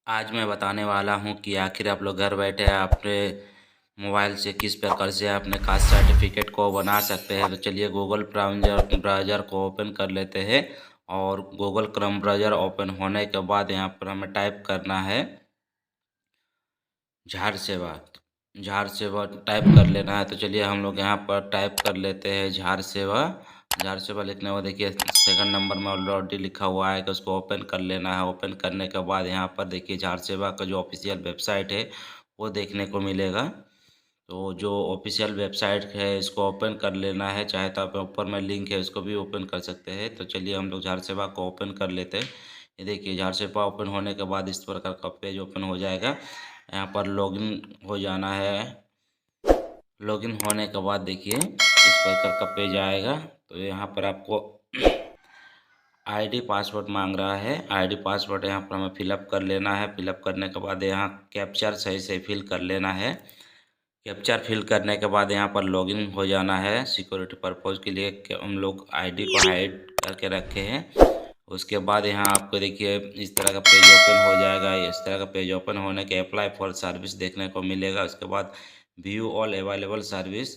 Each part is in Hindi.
आज मैं बताने वाला हूँ कि आखिर आप लोग घर बैठे अपने मोबाइल से किस प्रकार से अपने कास्ट सर्टिफिकेट को बना सकते हैं। तो चलिए गूगल ब्राउज़र को ओपन कर लेते हैं और गूगल क्रोम ब्राउज़र ओपन होने के बाद यहाँ पर हमें टाइप करना है झार सेवा। झार सेवा टाइप कर लेना है। तो चलिए हम लोग यहाँ पर टाइप कर लेते हैं झार सेवा। झार सेवा लिखने के बाद देखिए सेकंड नंबर में ऑलरेडी लिखा हुआ है कि उसको ओपन कर लेना है। ओपन करने के बाद यहाँ पर देखिए झार सेवा का जो ऑफिशियल वेबसाइट है वो देखने को मिलेगा। तो जो ऑफिशियल वेबसाइट है इसको ओपन कर लेना है। चाहे तो आप ऊपर में लिंक है उसको भी ओपन कर सकते हैं। तो चलिए हम लोग झार सेवा को ओपन कर लेते हैं। ये देखिए झार सेवा ओपन होने के बाद इस प्रकार का पेज ओपन हो जाएगा। यहाँ पर लॉगिन हो जाना है। लॉगिन होने के बाद देखिए इस प्रकार का पेज आएगा। तो यहाँ पर आपको आईडी पासवर्ड मांग रहा है। आईडी पासवर्ड यहाँ पर हमें फिलअप कर लेना है। फिलअप करने के बाद यहाँ कैप्चर सही से फिल कर लेना है। कैप्चर फिल करने के बाद यहाँ पर लॉगिन हो जाना है। सिक्योरिटी पर्पज़ के लिए कि हम लोग आईडी को हाइड करके रखे हैं। उसके बाद यहाँ आपको देखिए इस तरह का पेज ओपन हो जाएगा। इस तरह का पेज ओपन होने के अप्लाई फॉर सर्विस देखने को मिलेगा। उसके बाद व्यू ऑल अवेलेबल सर्विस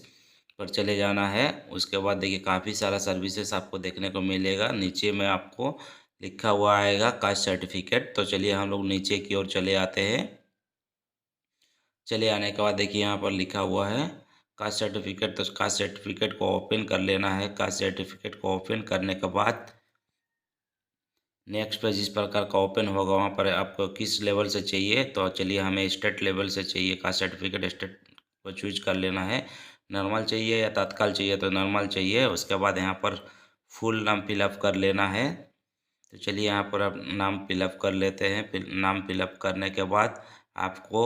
पर चले जाना है। उसके बाद देखिए काफ़ी सारा सर्विसेज आपको देखने को मिलेगा। नीचे में आपको लिखा हुआ आएगा कास्ट सर्टिफिकेट। तो चलिए हम लोग नीचे की ओर चले आते हैं। चले आने के बाद देखिए यहाँ पर लिखा हुआ है कास्ट सर्टिफिकेट। तो कास्ट सर्टिफिकेट को ओपन कर लेना है। कास्ट सर्टिफिकेट को ओपन करने के बाद नेक्स्ट पेज इस प्रकार का ओपन होगा। वहाँ पर आपको किस लेवल से चाहिए। तो चलिए हमें स्टेट लेवल से चाहिए। कास्ट सर्टिफिकेट स्टेट को चूज कर लेना है। नॉर्मल चाहिए या तत्काल चाहिए तो नॉर्मल चाहिए। उसके बाद यहाँ पर फुल नाम फिलअप कर लेना है। तो चलिए यहाँ पर आप नाम फिलअप कर लेते हैं। नाम फिलअप करने के बाद आपको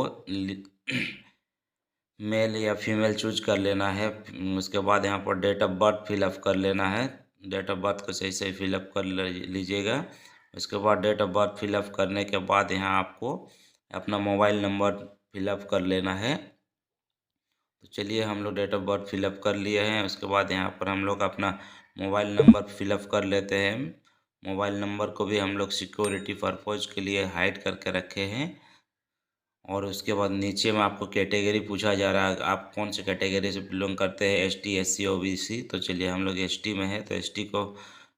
मेल या फीमेल चूज कर लेना है। उसके बाद यहाँ पर डेट ऑफ बर्थ फिलअप कर लेना है। डेट ऑफ बर्थ को सही सही फिलअप कर लीजिएगा। उसके बाद डेट ऑफ बर्थ फिलअप करने के बाद यहाँ आपको अपना मोबाइल नंबर फिलअप कर लेना है। तो चलिए हम लोग डेट ऑफ बर्थ फिलअप कर लिए हैं। उसके बाद यहाँ पर हम लोग अपना मोबाइल नंबर फिलअप कर लेते हैं। मोबाइल नंबर को भी हम लोग सिक्योरिटी पर्पज़ के लिए हाइड करके रखे हैं। और उसके बाद नीचे में आपको कैटेगरी पूछा जा रहा है आप कौन से कैटेगरी से बिलोंग करते हैं, एसटी, एससी, ओबीसी। तो चलिए हम लोग एसटी में है तो एसटी को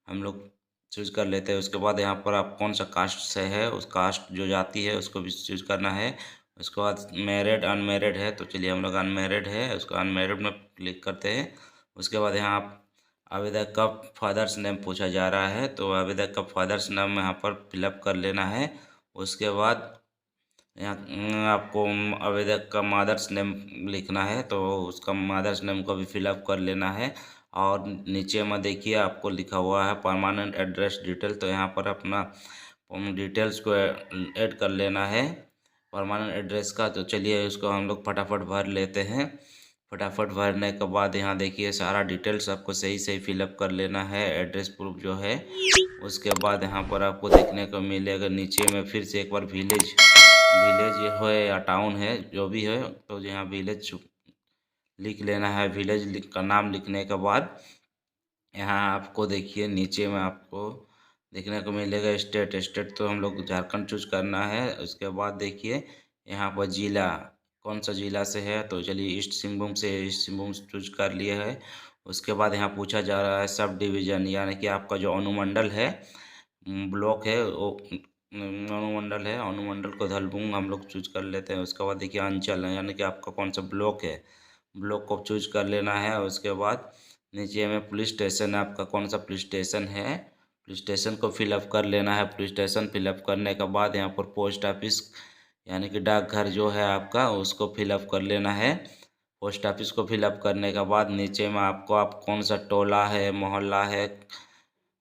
हम लोग चूज़ कर लेते हैं। उसके बाद यहाँ पर आप कौन सा कास्ट से है उस कास्ट जो जाति है उसको भी चूज़ करना है। उसके बाद मैरिड अनमैरिड है तो चलिए हम लोग अनमैरिड है उसको अनमैरिड में क्लिक करते हैं। उसके बाद यहाँ आप आवेदक का फादर्स नेम पूछा जा रहा है तो आवेदक का फादर्स नेम यहाँ पर फिलअप कर लेना है। उसके बाद यहाँ आपको आवेदक का मदर्स नेम लिखना है तो उसका मदर्स नेम को भी फिलअप कर लेना है। और नीचे में देखिए आपको लिखा हुआ है परमानेंट एड्रेस डिटेल। तो यहाँ पर अपना डिटेल्स को ऐड कर लेना है परमानेंट एड्रेस का। तो चलिए इसको हम लोग फटाफट भर लेते हैं। फटाफट भरने के बाद यहाँ देखिए सारा डिटेल्स आपको सही सही फिलअप कर लेना है। एड्रेस प्रूफ जो है उसके बाद यहाँ पर आपको देखने को मिलेगा नीचे में फिर से एक बार विलेज है या टाउन है जो भी है तो यहाँ विलेज लिख लेना है। विलेज का नाम लिखने के बाद यहाँ आपको देखिए नीचे में आपको देखने को मिलेगा स्टेट। स्टेट तो हम लोग झारखंड चूज करना है। उसके बाद देखिए यहाँ पर जिला कौन सा जिला से है तो चलिए ईस्ट सिंहभूम से ईस्ट सिंहभूम चूज कर लिए है। उसके बाद यहाँ पूछा जा रहा है सब डिवीज़न यानी कि आपका जो अनुमंडल है ब्लॉक है वो अनुमंडल है। अनुमंडल को धलबुंग हम लोग चूज कर लेते हैं। उसके बाद देखिए अंचल है यानी कि आपका कौन सा ब्लॉक है ब्लॉक को चूज कर लेना है। उसके बाद नीचे में पुलिस स्टेशन है आपका कौन सा पुलिस स्टेशन है पुलिस स्टेशन को फिलअप कर लेना है। पुलिस स्टेशन फिलअप करने के बाद यहाँ पर पोस्ट ऑफिस यानी कि डाकघर जो है आपका उसको फिलअप कर लेना है। पोस्ट ऑफिस को फिलअप करने के बाद नीचे में आपको आप कौन सा टोला है मोहल्ला है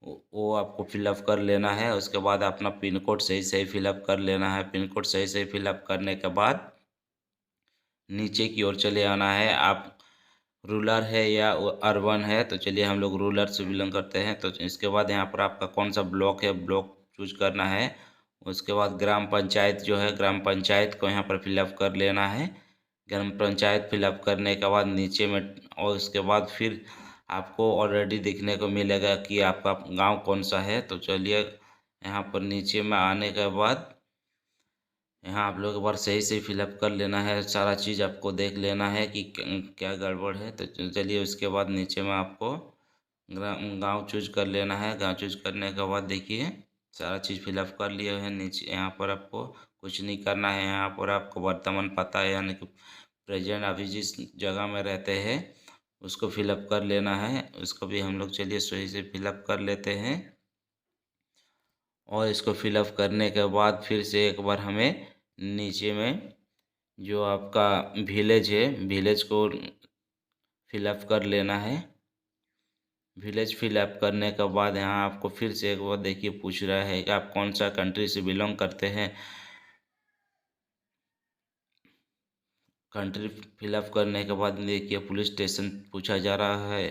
वो आपको फिलअप कर लेना है। उसके बाद अपना पिन कोड सही सही फिलअप कर लेना है। पिन कोड सही सही फिलअप करने के बाद नीचे की ओर चले आना है। आप रूरल है या अर्बन है तो चलिए हम लोग रूरल से बिलोंग करते हैं। तो इसके बाद यहाँ पर आपका कौन सा ब्लॉक है ब्लॉक चूज करना है। उसके बाद ग्राम पंचायत जो है ग्राम पंचायत को यहाँ पर फिलअप कर लेना है। ग्राम पंचायत फिलअप करने के बाद नीचे में और उसके बाद फिर आपको ऑलरेडी देखने को मिलेगा कि आपका गांव कौन सा है। तो चलिए यहाँ पर नीचे में आने के बाद यहाँ आप लोग एक बार सही से फिलअप कर लेना है, सारा चीज़ आपको देख लेना है कि क्या गड़बड़ है। तो चलिए उसके बाद नीचे में आपको गांव चूज कर लेना है। गांव चूज करने के बाद देखिए सारा चीज़ फिलअप कर लिए हैं। नीचे यहाँ पर आपको कुछ नहीं करना है। यहाँ पर आपको वर्तमान पता है यानी कि प्रेजेंट अभी जिस जगह में रहते हैं उसको फिलअप कर लेना है। उसको भी हम लोग चलिए सही से फिलअप कर लेते हैं। और इसको फिलअप करने के बाद फिर से एक बार हमें नीचे में जो आपका विलेज है विलेज को फिलअप कर लेना है। विलेज फिलअप करने के बाद यहाँ आपको फिर से एक बार देखिए पूछ रहा है कि आप कौन सा कंट्री से बिलोंग करते हैं। कंट्री फिलअप करने के बाद देखिए पुलिस स्टेशन पूछा जा रहा है।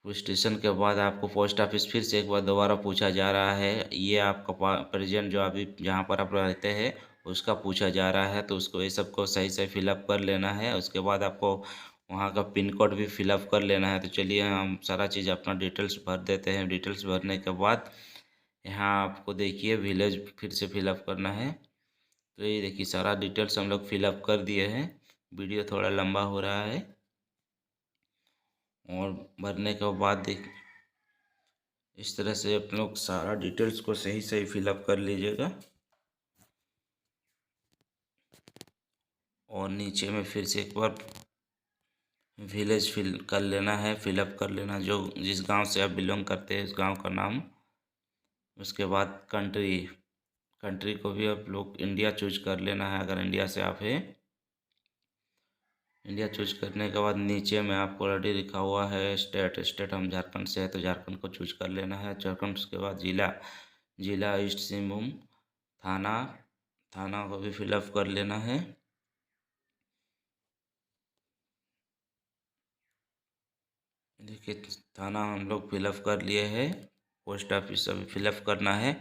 पुलिस स्टेशन के बाद आपको पोस्ट ऑफिस फिर से एक बार दोबारा पूछा जा रहा है। ये आपका प्रेजेंट जो अभी जहाँ पर आप रहते हैं उसका पूछा जा रहा है। तो उसको ये सबको सही से फिलअप कर लेना है। उसके बाद आपको वहाँ का पिन कोड भी फिलअप कर लेना है। तो चलिए हम सारा चीज़ अपना डिटेल्स भर देते हैं। डिटेल्स भरने के बाद यहाँ आपको देखिए विलेज फिर से फिलअप करना है। तो ये देखिए सारा डिटेल्स हम लोग फिलअप कर दिए हैं। वीडियो थोड़ा लंबा हो रहा है। और भरने के बाद देख इस तरह से आप लोग सारा डिटेल्स को सही सही फिलअप कर लीजिएगा। और नीचे में फिर से एक बार विलेज फिल कर लेना है, फिलअप कर लेना जो जिस गांव से आप बिलोंग करते हैं उस गांव का नाम। उसके बाद कंट्री कंट्री को भी आप लोग इंडिया चूज कर लेना है अगर इंडिया से आप हैं। इंडिया चूज करने के बाद नीचे में आपको ऑलरेडी लिखा हुआ है स्टेट। स्टेट हम झारखंड से है तो झारखंड को चूज कर लेना है। झारखंड के बाद जिला जिला ईस्ट सिंहभूम। थाना थाना को भी फिलअप कर लेना है। देखिए थाना हम लोग फिलअप कर लिए हैं। पोस्ट ऑफिस अभी फिलअप करना है।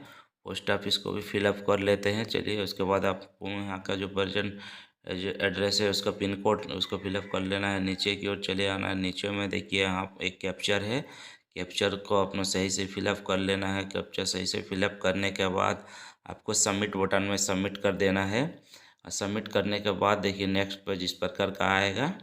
पोस्ट ऑफिस को भी फिलअप कर लेते हैं। चलिए उसके बाद आपको यहाँ का जो प्रेजेंट जो एड्रेस है उसका पिन कोड उसको फिलअप कर लेना है। नीचे की ओर चले आना है। नीचे में देखिए यहाँ एक कैप्चर है। कैप्चर को अपना सही से फिलअप कर लेना है। कैप्चर सही से फिलअप करने के बाद आपको सबमिट बटन में सबमिट कर देना है। और सबमिट करने के बाद देखिए नेक्स्ट पेज इस प्रकार का आएगा।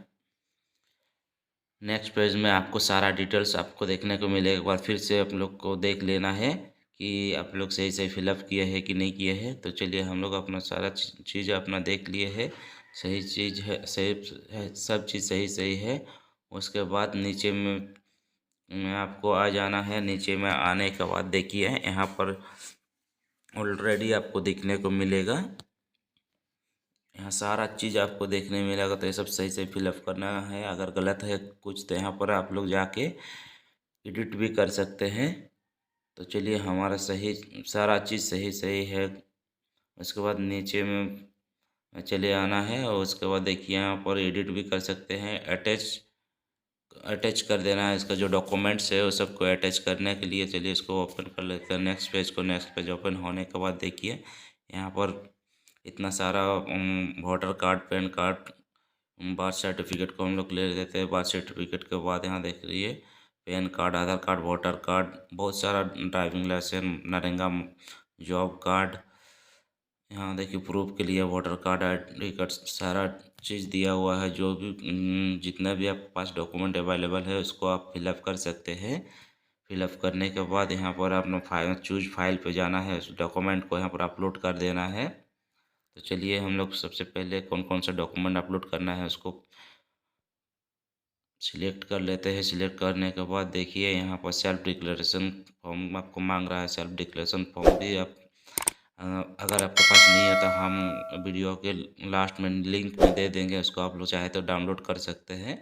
नेक्स्ट पेज में आपको सारा डिटेल्स आपको देखने को मिलेगा। एक बार फिर से आप लोग को देख लेना है कि आप लोग सही सही फिलअप किए हैं कि नहीं किए हैं। तो चलिए हम लोग अपना सारा चीज़ अपना देख लिए है। सही चीज़ है, सही है, सब चीज़ सही सही है। उसके बाद नीचे में आपको आ जाना है। नीचे में आने के बाद देखिए यहाँ पर ऑलरेडी आपको देखने को मिलेगा। यहाँ सारा चीज़ आपको देखने मिलेगा। तो ये सब सही से फिलअप करना है। अगर गलत है कुछ तो यहाँ पर आप लोग जाके एडिट भी कर सकते हैं। तो चलिए हमारा सही सारा चीज़ सही सही है। उसके बाद नीचे में चले आना है। और उसके बाद देखिए यहाँ पर एडिट भी कर सकते हैं। अटैच कर देना है। इसका जो डॉक्यूमेंट्स है वो सबको अटैच करने के लिए चलिए इसको ओपन कर लेते हैं। नेक्स्ट पेज ओपन होने के बाद देखिए यहाँ पर इतना सारा voter card, pan card, birth certificate को हम लोग ले लेते हैं। बर्थ सर्टिफिकेट के बाद यहाँ देख लीजिए PAN card, Aadhaar card, voter card, बहुत सारा driving licence, NREGA job card. यहाँ देखिए प्रूफ के लिए वोटर कार्ड, ID कार्ड, सारा चीज़ दिया हुआ है। जो भी जितना भी आपके पास डॉक्यूमेंट अवेलेबल है उसको आप फिलअप कर सकते हैं। फिलअप करने के बाद यहाँ पर अपना फाइल चूज फाइल पे जाना है। उस डॉक्यूमेंट को यहाँ पर अपलोड कर देना है। तो चलिए हम लोग सबसे पहले कौन कौन सा डॉक्यूमेंट अपलोड करना है उसको सिलेक्ट कर लेते हैं। सिलेक्ट करने के बाद देखिए यहाँ पर सेल्फ डिक्लेरेशन फॉर्म आपको मांग रहा है। सेल्फ डिक्लेरेशन फॉर्म भी आप अगर आपके पास नहीं है तो हम वीडियो के लास्ट में लिंक में दे देंगे। उसको आप लोग चाहे तो डाउनलोड कर सकते हैं।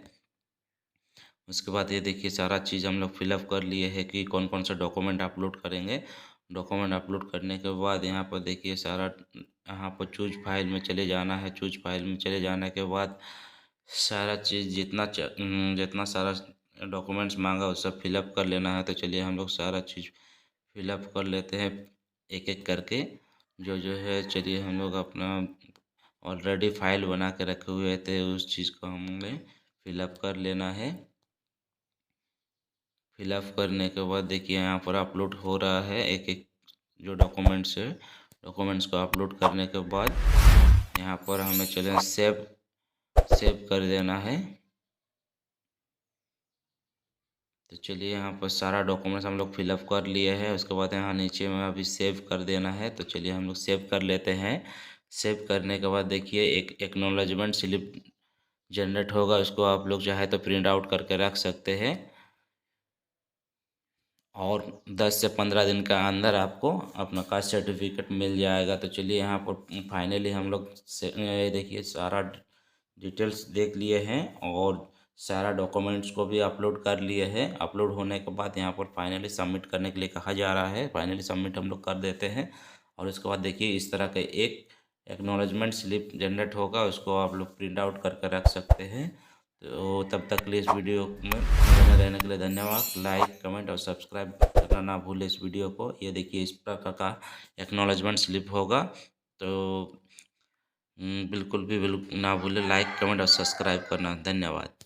उसके बाद ये देखिए सारा चीज़ हम लोग फिलअप कर लिए हैं कि कौन कौन सा डॉक्यूमेंट अपलोड करेंगे। डॉक्यूमेंट अपलोड करने के बाद यहाँ पर देखिए सारा यहाँ पर चूज फाइल में चले जाना है। चूज फाइल में चले जाने के बाद सारा चीज़ जितना सारा डॉक्यूमेंट्स मांगा वो सब फिलअप कर लेना है। तो चलिए हम लोग सारा चीज़ फिलअप कर लेते हैं एक एक करके। जो है चलिए हम लोग अपना ऑलरेडी फाइल बना के रखे हुए थे उस चीज़ को हमें फिलअप कर लेना है। फिलअप करने के बाद देखिए यहाँ पर अपलोड हो रहा है एक एक जो डॉक्यूमेंट्स है डॉक्यूमेंट्स को अपलोड करने के बाद यहाँ पर हमें चलें सेव कर देना है। तो चलिए यहाँ पर सारा डॉक्यूमेंट्स हम लोग फिलअप कर लिए हैं। उसके बाद यहाँ नीचे में अभी सेव कर देना है। तो चलिए हम लोग सेव कर लेते हैं। सेव करने के बाद देखिए एक एक्नॉलेजमेंट स्लिप जनरेट होगा। उसको आप लोग चाहे तो प्रिंट आउट करके रख सकते हैं और 10 से 15 दिन का अंदर आपको अपना कास्ट सर्टिफिकेट मिल जाएगा। तो चलिए यहाँ पर फाइनली हम लोग देखिए सारा डिटेल्स देख लिए हैं और सारा डॉक्यूमेंट्स को भी अपलोड कर लिए हैं। अपलोड होने के बाद यहाँ पर फाइनली सबमिट करने के लिए कहा जा रहा है। फाइनली सबमिट हम लोग कर देते हैं और उसके बाद देखिए इस तरह का एक एक्नॉलेजमेंट स्लिप जनरेट होगा। उसको आप लोग प्रिंट आउट करके रख सकते हैं। तो तब तक के लिए इस वीडियो में बने रहने के लिए धन्यवाद। लाइक, कमेंट और सब्सक्राइब करना ना भूलें इस वीडियो को। ये देखिए इस प्रकार का एक्नॉलेजमेंट स्लिप होगा। तो बिल्कुल भी ना भूलें लाइक, कमेंट और सब्सक्राइब करना। धन्यवाद।